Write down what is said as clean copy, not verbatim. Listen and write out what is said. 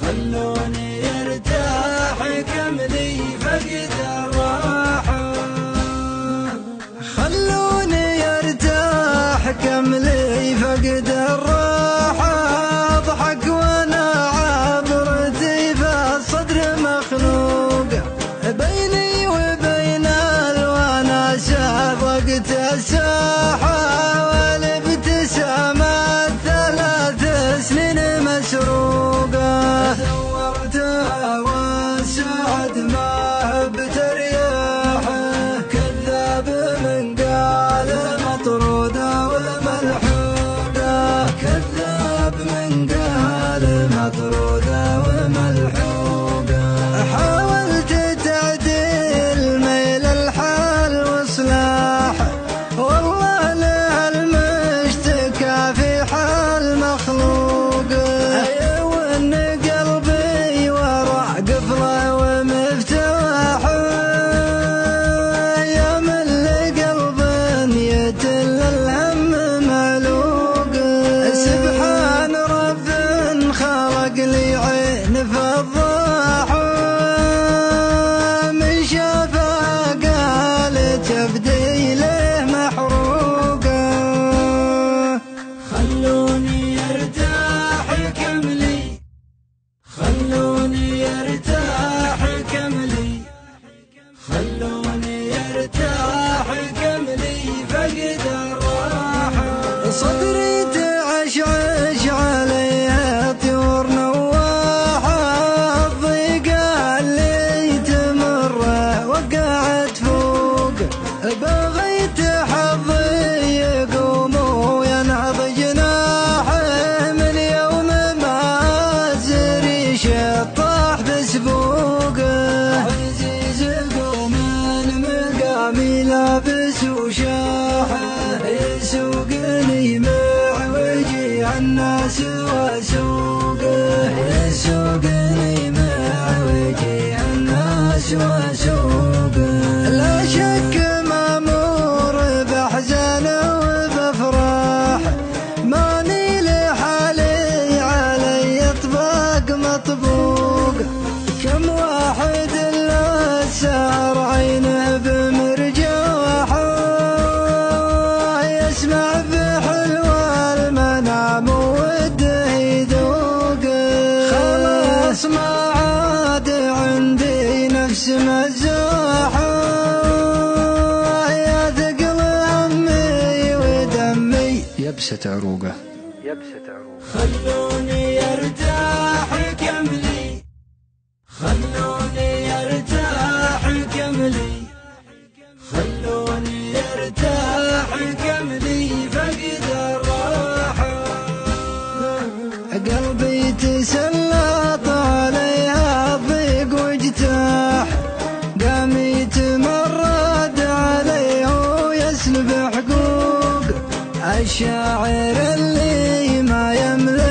خلوني يرتاح كملي فقد الراحة، خلوني يرتاح كملي فقد الراحة. اضحك وانا عبرتي فالصدر مخنوقة، بيني وبين الوناس ضقت الساحة، والابتسامات 3 سنين مسروقة. زورتها والسعد ما بترياحه، كذاب من قال مطرودة وملحوقة، كذاب من قال مطرودة وملحوقة. حاولت تعديل ميل الحال واصلاحه، والله له المشتكى في حال مخلوقه. خلوني يرتاح كملي، خلوني يرتاح كملي، خلوني يرتاح كملي فقد الراحة. صدري تعشعش عليها طيور نواحة، الضيقة اللي تمره وقعت فوق. بغيت حظي يقوم وينهض جناحه، من يوم ما زري شطاح بسبوقه. عزيز قوم مقامي لابس وشاحه، يسوقني معوجي عالناس واسوقه، يسوقني معوجي عالناس واسوقه. لا شك مامور بأحزان وبأفراح، ماني لحالي علي اطباق مطبوق. كم واحد له السهر عينه بمرجاحه، يسمع بحلوى المنام وده يذوقه. خلاص ما عاد عندي نفس مزاحه، يا ثقل همي ودمي يبسة عروقه، يبسة عروقه. خلوني يرتاح كملي، خلوني يرتاح كملي، خلوني يرتاح كملي فقد الراحة. قلبي تسلط عليها ضيق واجتاح، قام يتمرد عليه ويسلب حقوق. الشاعر اللي ما يملك